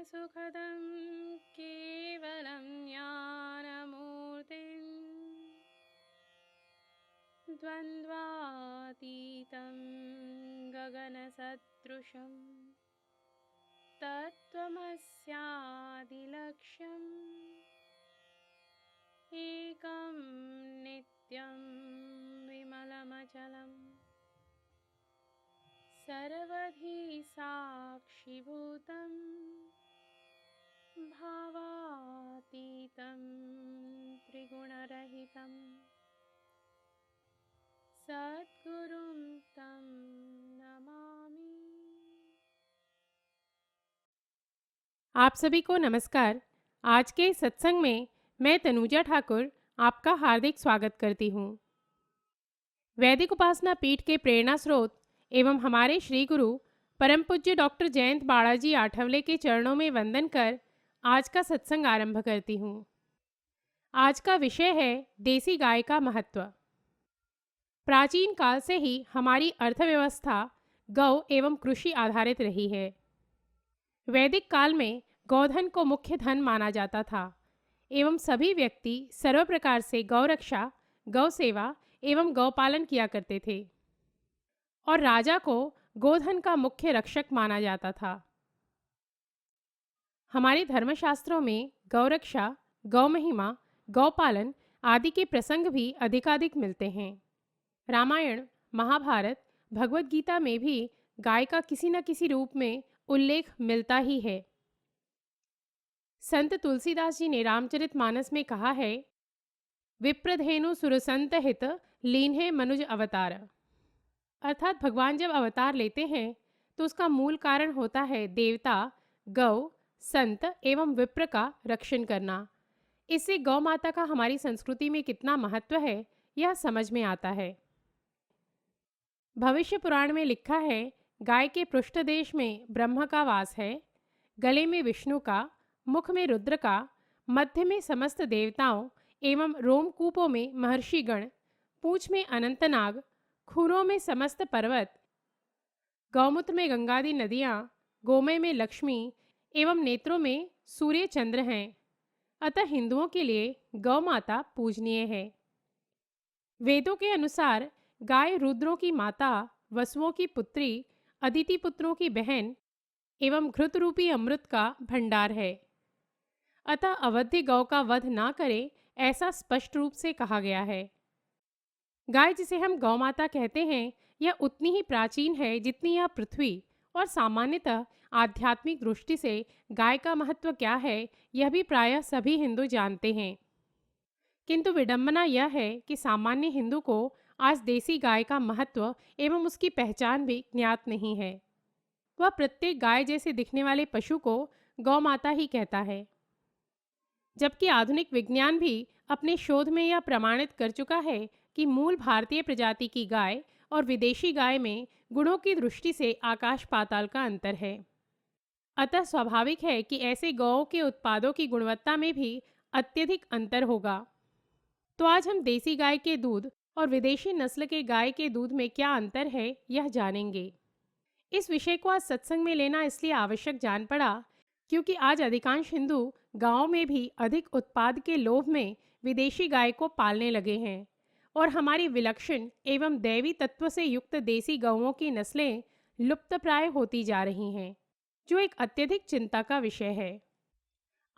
सुखदं केवलं ज्ञानमूर्तिं द्वन्द्वातीतं गगनसदृशं तत्त्वमस्यादिलक्ष्यम् एकं नित्यं विमलमचलं सर्वधी साक्षिभूतं भावातीतं त्रिगुणरहितं सद्गुरुं तं नमामि। आप सभी को नमस्कार। आज के इस सत्संग में मैं तनुजा ठाकुर आपका हार्दिक स्वागत करती हूँ। वैदिक उपासना पीठ के प्रेरणा स्रोत एवं हमारे श्री गुरु परम पूज्य डॉक्टर जयंत बाळाजी आठवले के चरणों में वंदन कर आज का सत्संग आरंभ करती हूँ। आज का विषय है देसी गाय का महत्व। प्राचीन काल से ही हमारी अर्थव्यवस्था गौ एवं कृषि आधारित रही है। वैदिक काल में गौधन को मुख्य धन माना जाता था एवं सभी व्यक्ति सर्व प्रकार से गौरक्षा, गौ सेवा एवं गौपालन किया करते थे और राजा को गोधन का मुख्य रक्षक माना जाता था। हमारे धर्मशास्त्रों में गौरक्षा, गौ महिमा, गौपालन आदि के प्रसंग भी अधिकाधिक मिलते हैं। रामायण, महाभारत, भगवद गीता में भी गाय का किसी न किसी रूप में उल्लेख मिलता ही है। संत तुलसीदास जी ने रामचरितमानस में कहा है, विप्रधेनु सुरसंत हित लीन्हे मनुज अवतार। अर्थात भगवान जब अवतार लेते हैं तो उसका मूल कारण होता है देवता, गौ, संत एवं विप्र का रक्षण करना। इससे गौ माता का हमारी संस्कृति में कितना महत्व है यह समझ में आता है। भविष्य पुराण में लिखा है, गाय के पृष्ठदेश में ब्रह्म का वास है, गले में विष्णु का, मुख में रुद्र का, मध्य में समस्त देवताओं एवं रोमकूपों में महर्षिगण, पूंछ में अनंतनाग, खूरों में समस्त पर्वत, गौमूत्र में गंगादि नदियाँ, गोमय में लक्ष्मी एवं नेत्रों में सूर्य चंद्र हैं। अतः हिंदुओं के लिए गौ माता पूजनीय है। वेदों के अनुसार गाय रुद्रों की माता, वसुओं की पुत्री, अदिति पुत्रों की बहन एवं घृत रूपी अमृत का भंडार है। अतः अवध्य गौ का वध ना करें, ऐसा स्पष्ट रूप से कहा गया है। गाय जिसे हम गौ माता कहते हैं, यह उतनी ही प्राचीन है जितनी यह पृथ्वी, और सामान्यतः आध्यात्मिक दृष्टि से गाय का महत्व क्या है यह भी प्रायः सभी हिंदू जानते हैं। किंतु विडंबना यह है कि सामान्य हिंदू को आज देसी गाय का महत्व एवं उसकी पहचान भी ज्ञात नहीं है। वह प्रत्येक गाय जैसे दिखने वाले पशु को गौ माता ही कहता है, जबकि आधुनिक विज्ञान भी अपने शोध में यह प्रमाणित कर चुका है कि मूल भारतीय प्रजाति की गाय और विदेशी गाय में गुणों की दृष्टि से आकाश पाताल का अंतर है। अतः स्वाभाविक है कि ऐसे गौओं के उत्पादों की गुणवत्ता में भी अत्यधिक अंतर होगा। तो आज हम देसी गाय के दूध और विदेशी नस्ल के गाय के दूध में क्या अंतर है यह जानेंगे। इस विषय को आज सत्संग में लेना इसलिए आवश्यक जान पड़ा क्योंकि आज अधिकांश हिंदू गांवों में भी अधिक उत्पाद के लोभ में विदेशी गाय को पालने लगे हैं और हमारी विलक्षण एवं दैवी तत्व से युक्त देसी गौओं की नस्लें लुप्तप्राय होती जा रही हैं, जो एक अत्यधिक चिंता का विषय है।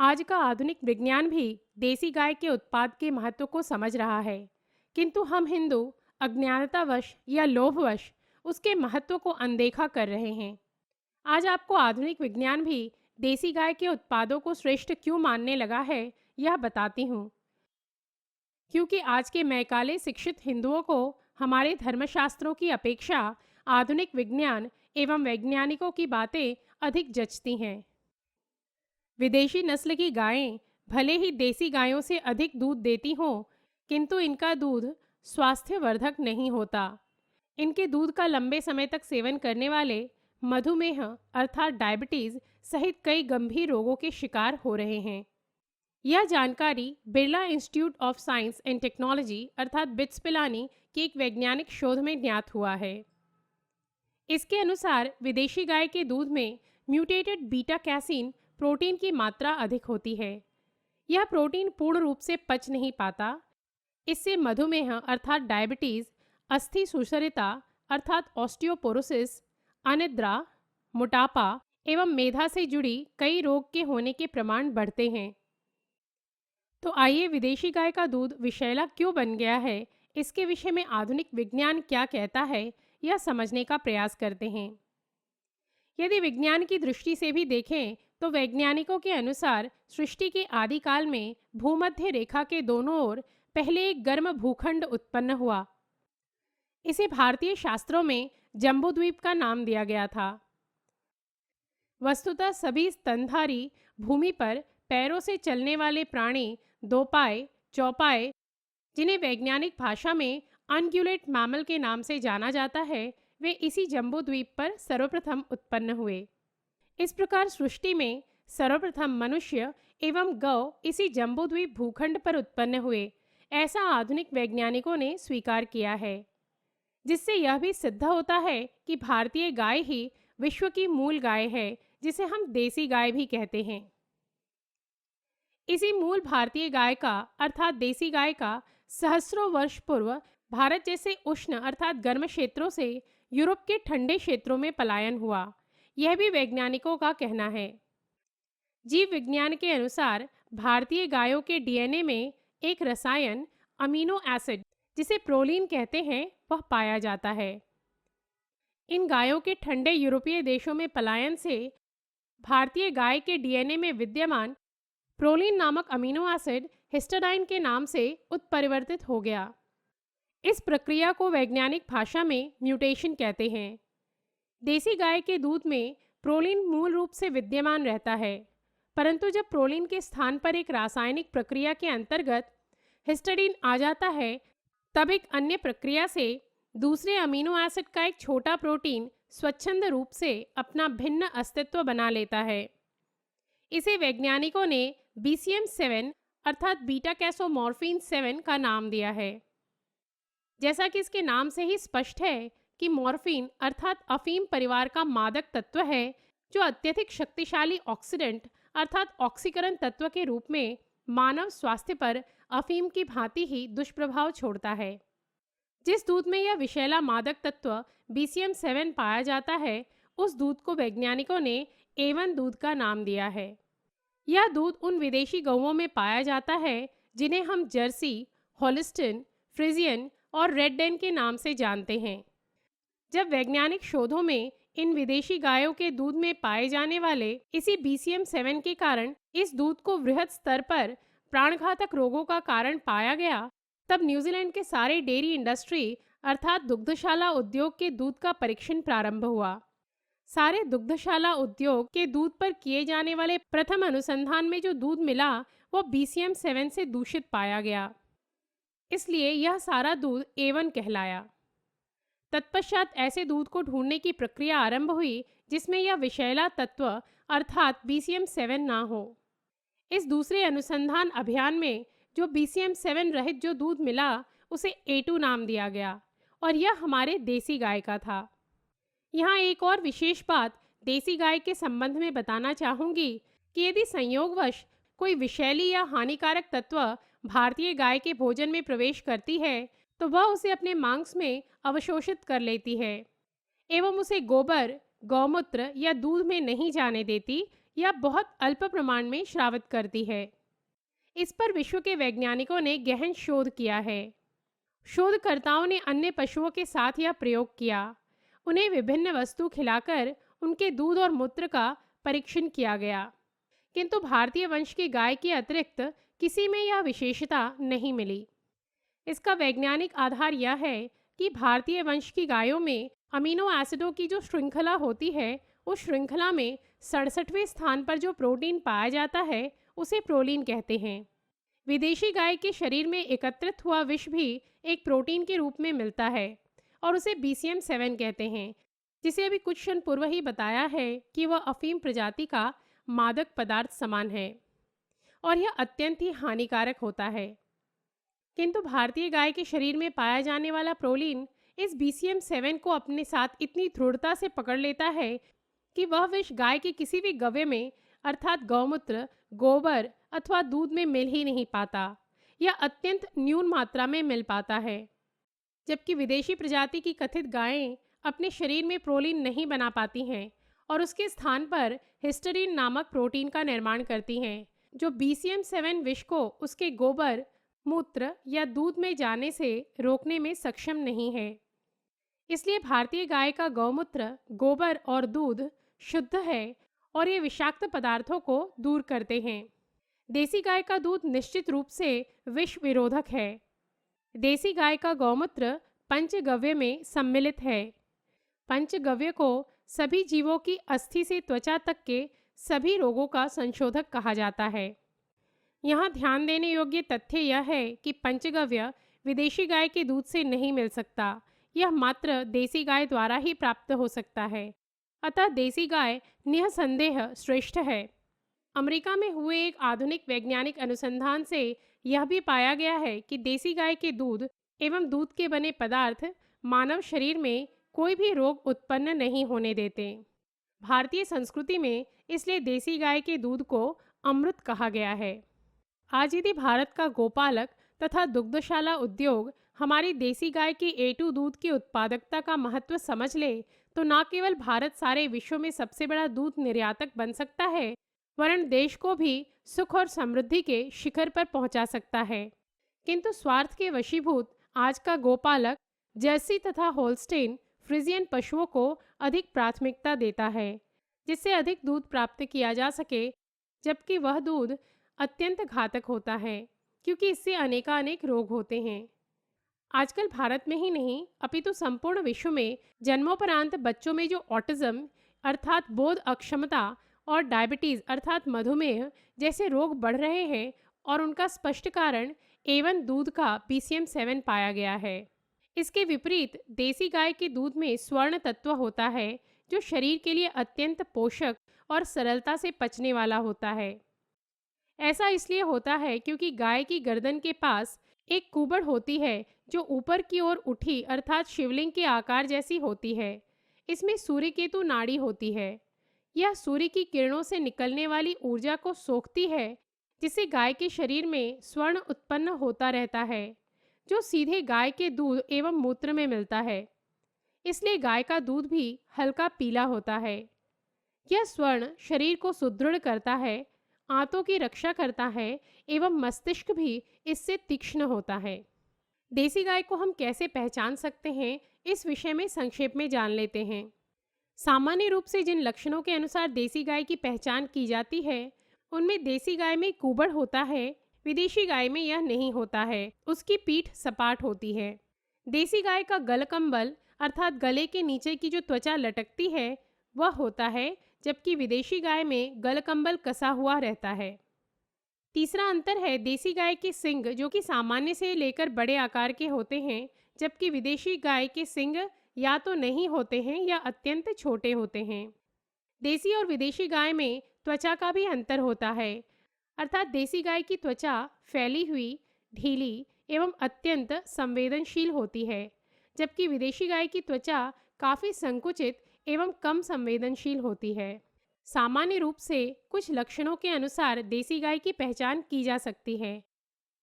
आज का आधुनिक विज्ञान भी देसी गाय के उत्पाद के महत्व को समझ रहा है, किंतु हम हिंदू अज्ञानतावश या लोभवश उसके महत्व को अनदेखा कर रहे हैं। आज आपको आधुनिक विज्ञान भी देसी गाय के उत्पादों को श्रेष्ठ क्यों मानने लगा है यह बताती हूँ। क्योंकि आज के मैकाले शिक्षित हिंदुओं को हमारे धर्मशास्त्रों की अपेक्षा आधुनिक विज्ञान एवं वैज्ञानिकों की बातें अधिक जचती हैं। विदेशी नस्ल की गायें भले ही देसी गायों से अधिक दूध देती हों, किंतु इनका दूध स्वास्थ्यवर्धक नहीं होता। इनके दूध का लंबे समय तक सेवन करने वाले मधुमेह अर्थात डायबिटीज़ सहित कई गंभीर रोगों के शिकार हो रहे हैं। यह जानकारी Birla institute of science and technology अर्थात बिट्स पिलानी के एक वैज्ञानिक शोध में ज्ञात हुआ है। इसके अनुसार विदेशी गाय के दूध में म्यूटेटेड बीटा कैसीन प्रोटीन की मात्रा अधिक होती है। यह प्रोटीन पूर्ण रूप से पच नहीं पाता। इससे मधुमेह अर्थात डायबिटीज़, अस्थि सुसरिता अर्थात ऑस्टियोपोरोसिस, अनिद्रा, मोटापा एवं मेधा से जुड़ी कई रोग के होने के प्रमाण बढ़ते हैं। तो आइए विदेशी गाय का दूध विषैला क्यों बन गया है, इसके विषय में आधुनिक विज्ञान क्या कहता है, यह समझने का प्रयास करते हैं। यदि विज्ञान की दृष्टि से भी देखें तो वैज्ञानिकों के अनुसार सृष्टि के आदिकाल में भूमध्य रेखा के दोनों ओर पहले एक गर्म भूखंड उत्पन्न हुआ। इसे भारतीय शास्त्रों में जम्बूद्वीप का नाम दिया गया था। वस्तुतः सभी स्तनधारी भूमि पर पैरों से चलने वाले प्राणी दोपाए, चौपाए, जिन्हें वैज्ञानिक भाषा में अनग्युलेट मैमल के नाम से जाना जाता है, वे इसी जम्बूद्वीप पर सर्वप्रथम उत्पन्न हुए। इस प्रकार सृष्टि में सर्वप्रथम मनुष्य एवं गौ इसी जम्बूद्वीप भूखंड पर उत्पन्न हुए, ऐसा आधुनिक वैज्ञानिकों ने स्वीकार किया है। जिससे यह भी सिद्ध होता है कि भारतीय गाय ही विश्व की मूल गाय है, जिसे हम देसी गाय भी कहते हैं। इसी मूल भारतीय गाय का अर्थात देसी गाय का सहस्रों वर्ष पूर्व भारत जैसे उष्ण अर्थात गर्म क्षेत्रों से यूरोप के ठंडे क्षेत्रों में पलायन हुआ, यह भी वैज्ञानिकों का कहना है। जीव विज्ञान के अनुसार भारतीय गायों के डीएनए में एक रसायन अमीनो एसिड, जिसे प्रोलीन कहते हैं, वह पाया जाता है। इन गायों के ठंडे यूरोपीय देशों में पलायन से भारतीय गाय के डीएनए में विद्यमान प्रोलीन नामक अमीनो एसिड हिस्टाडाइन के नाम से उत्परिवर्तित हो गया। इस प्रक्रिया को वैज्ञानिक भाषा में म्यूटेशन कहते हैं। देसी गाय के दूध में प्रोलीन मूल रूप से विद्यमान रहता है, परंतु जब प्रोलीन के स्थान पर एक रासायनिक प्रक्रिया के अंतर्गत हिस्टाडीन आ जाता है, तब एक अन्य प्रक्रिया से दूसरे अमीनो एसिड का एक छोटा प्रोटीन स्वच्छंद रूप से अपना भिन्न अस्तित्व बना लेता है। इसे वैज्ञानिकों ने BCM7 अर्थात बीटा कैसोमॉर्फिन 7 का नाम दिया है। जैसा कि इसके नाम से ही स्पष्ट है कि मॉर्फिन अर्थात अफीम परिवार का मादक तत्व है, जो अत्यधिक शक्तिशाली ऑक्सीडेंट अर्थात ऑक्सीकरण तत्व के रूप में मानव स्वास्थ्य पर अफीम की भांति ही दुष्प्रभाव छोड़ता है। जिस दूध में यह विषैला मादक तत्व BCM7 पाया जाता है, उस दूध को वैज्ञानिकों ने A1 दूध का नाम दिया है। यह दूध उन विदेशी गौओं में पाया जाता है जिन्हें हम जर्सी, हॉलिस्टिन, फ्रिजियन और रेड डेन के नाम से जानते हैं। जब वैज्ञानिक शोधों में इन विदेशी गायों के दूध में पाए जाने वाले इसी BCM7 के कारण इस दूध को वृहद स्तर पर प्राणघातक रोगों का कारण पाया गया, तब न्यूजीलैंड के सारे डेयरी इंडस्ट्री अर्थात दुग्धशाला उद्योग के दूध का परीक्षण प्रारंभ हुआ। सारे दुग्धशाला उद्योग के दूध पर किए जाने वाले प्रथम अनुसंधान में जो दूध मिला वो BCM7 से दूषित पाया गया, इसलिए यह सारा दूध A1 कहलाया। तत्पश्चात ऐसे दूध को ढूंढने की प्रक्रिया आरंभ हुई जिसमें यह विषैला तत्व अर्थात BCM7 ना हो। इस दूसरे अनुसंधान अभियान में जो BCM7 रहित जो दूध मिला उसे A2 नाम दिया गया और यह हमारे देसी गाय का था। यहाँ एक और विशेष बात देसी गाय के संबंध में बताना चाहूँगी कि यदि संयोगवश कोई विषैली या हानिकारक तत्व भारतीय गाय के भोजन में प्रवेश करती है तो वह उसे अपने मांस में अवशोषित कर लेती है एवं उसे गोबर, गौमूत्र या दूध में नहीं जाने देती या बहुत अल्प प्रमाण में श्रावित करती है। इस पर विश्व के वैज्ञानिकों ने गहन शोध किया है। शोधकर्ताओं ने अन्य पशुओं के साथ यह प्रयोग किया। उन्हें विभिन्न वस्तु खिलाकर उनके दूध और मूत्र का परीक्षण किया गया, किंतु भारतीय वंश की गाय के अतिरिक्त किसी में यह विशेषता नहीं मिली। इसका वैज्ञानिक आधार यह है कि भारतीय वंश की गायों में अमीनो एसिडों की जो श्रृंखला होती है, उस श्रृंखला में 67वें स्थान पर जो प्रोटीन पाया जाता है उसे प्रोलीन कहते हैं। विदेशी गाय के शरीर में एकत्रित हुआ विष भी एक प्रोटीन के रूप में मिलता है और उसे BCM7 कहते हैं, जिसे अभी कुछ क्षण पूर्व ही बताया है कि वह अफीम प्रजाति का मादक पदार्थ समान है और यह अत्यंत ही हानिकारक होता है। किंतु भारतीय गाय के शरीर में पाया जाने वाला प्रोलीन इस BCM7 को अपने साथ इतनी दृढ़ता से पकड़ लेता है कि वह विष गाय के किसी भी गव्य में अर्थात गौमूत्र गोबर अथवा दूध में मिल ही नहीं पाता या अत्यंत न्यून मात्रा में मिल पाता है। जबकि विदेशी प्रजाति की कथित गायें अपने शरीर में प्रोलीन नहीं बना पाती हैं और उसके स्थान पर हिस्टरीन नामक प्रोटीन का निर्माण करती हैं, जो BCM7 विष को उसके गोबर, मूत्र या दूध में जाने से रोकने में सक्षम नहीं है। इसलिए भारतीय गाय का गौमूत्र, गोबर और दूध शुद्ध है और ये विषाक्त पदार्थों को दूर करते हैं। देसी गाय का दूध निश्चित रूप से विष विरोधक है। देसी गाय का गौमूत्र पंचगव्य में सम्मिलित है। पंचगव्य को सभी जीवों की अस्थि से त्वचा तक के सभी रोगों का संशोधक कहा जाता है। यहाँ ध्यान देने योग्य तथ्य यह है कि पंचगव्य विदेशी गाय के दूध से नहीं मिल सकता, यह मात्र देसी गाय द्वारा ही प्राप्त हो सकता है। अतः देसी गाय निःसंदेह श्रेष्ठ है। अमेरिका में हुए एक आधुनिक वैज्ञानिक अनुसंधान से यह भी पाया गया है कि देसी गाय के दूध एवं दूध के बने पदार्थ मानव शरीर में कोई भी रोग उत्पन्न नहीं होने देते। भारतीय संस्कृति में इसलिए देसी गाय के दूध को अमृत कहा गया है। आज यदि भारत का गोपालक तथा दुग्धशाला उद्योग हमारी देसी गाय के A2 दूध की उत्पादकता का महत्व समझ ले तो न केवल भारत सारे विश्व में सबसे बड़ा दूध निर्यातक बन सकता है, वरन देश को भी सुख और समृद्धि के शिखर पर पहुंचा सकता है। किंतु स्वार्थ के वशीभूत आज का गोपालक जर्सी तथा होल्स्टेन फ्रिजियन पशुओं को अधिक प्राथमिकता देता है, जिससे अधिक दूध प्राप्त किया जा सके, जबकि वह दूध अत्यंत घातक होता है क्योंकि इससे अनेकानेक रोग होते हैं। आजकल भारत में ही नहीं अपितु संपूर्ण विश्व में जन्मोपरांत बच्चों में जो ऑटिज्म अर्थात बोध अक्षमता और डायबिटीज़ अर्थात मधुमेह जैसे रोग बढ़ रहे हैं और उनका स्पष्ट कारण A1 दूध का BCM7 पाया गया है। इसके विपरीत देसी गाय के दूध में स्वर्ण तत्व होता है जो शरीर के लिए अत्यंत पोषक और सरलता से पचने वाला होता है। ऐसा इसलिए होता है क्योंकि गाय की गर्दन के पास एक कुबड़ होती है जो ऊपर की ओर उठी अर्थात शिवलिंग के आकार जैसी होती है। इसमें सूर्यकेतु नाड़ी होती है। यह सूर्य की किरणों से निकलने वाली ऊर्जा को सोखती है, जिससे गाय के शरीर में स्वर्ण उत्पन्न होता रहता है, जो सीधे गाय के दूध एवं मूत्र में मिलता है। इसलिए गाय का दूध भी हल्का पीला होता है। यह स्वर्ण शरीर को सुदृढ़ करता है, आंतों की रक्षा करता है एवं मस्तिष्क भी इससे तीक्ष्ण होता है। देसी गाय को हम कैसे पहचान सकते हैं, इस विषय में संक्षेप में जान लेते हैं। सामान्य रूप से जिन लक्षणों के अनुसार देसी गाय की पहचान की जाती है, उनमें देसी गाय में कुबड़ होता है, विदेशी गाय में यह नहीं होता है। उसकी पीठ सपाट होती है। देसी गाय का गलकंबल अर्थात गले के नीचे की जो त्वचा लटकती है वह होता है, जबकि विदेशी गाय में गलकंबल कसा हुआ रहता है। तीसरा अंतर है देसी गाय के सींग, जो कि सामान्य से लेकर बड़े आकार के होते हैं, जबकि विदेशी गाय के सींग या तो नहीं होते हैं या अत्यंत छोटे होते हैं। देसी और विदेशी गाय में त्वचा का भी अंतर होता है, अर्थात देसी गाय की त्वचा फैली हुई, ढीली एवं अत्यंत संवेदनशील होती है, जबकि विदेशी गाय की त्वचा काफ़ी संकुचित एवं कम संवेदनशील होती है। सामान्य रूप से कुछ लक्षणों के अनुसार देसी गाय की पहचान की जा सकती है,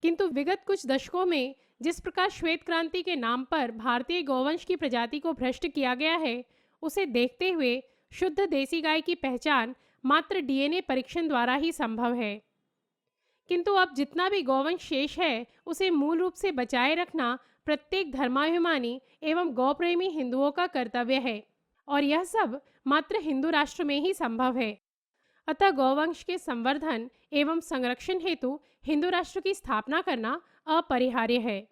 किंतु विगत कुछ दशकों में जिस प्रकार श्वेत क्रांति के नाम पर भारतीय गौवंश की प्रजाति को भ्रष्ट किया गया है, उसे देखते हुए शुद्ध देसी गाय की पहचान मात्र DNA परीक्षण द्वारा ही संभव है। किंतु अब जितना भी गौवंश शेष है, उसे मूल रूप से बचाए रखना प्रत्येक धर्माभिमानी एवं गौप्रेमी हिंदुओं का कर्तव्य है, और यह सब मात्र हिंदू राष्ट्र में ही संभव है। अतः गौवंश के संवर्धन एवं संरक्षण हेतु हिंदू राष्ट्र की स्थापना करना अपरिहार्य है।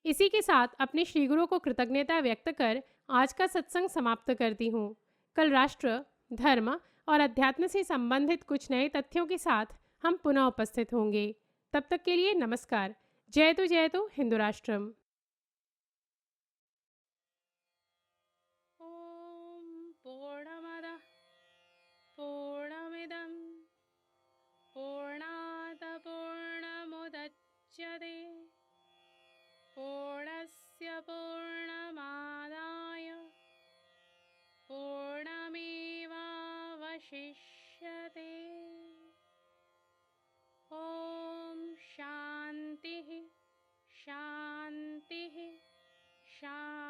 इसी के साथ अपने श्री गुरु को कृतज्ञता व्यक्त कर आज का सत्संग समाप्त करती हूँ। कल राष्ट्र, धर्म और अध्यात्म से संबंधित कुछ नए तथ्यों के साथ हम पुनः उपस्थित होंगे। तब तक के लिए नमस्कार। जय तो हिंदू राष्ट्रम। ॐ पूर्णमदः पूर्णमिदं पूर्णात् पूर्णमुदच्यते पूर्णस्य पूर्णमादाय पूर्णमेवावशिष्यते। शांति।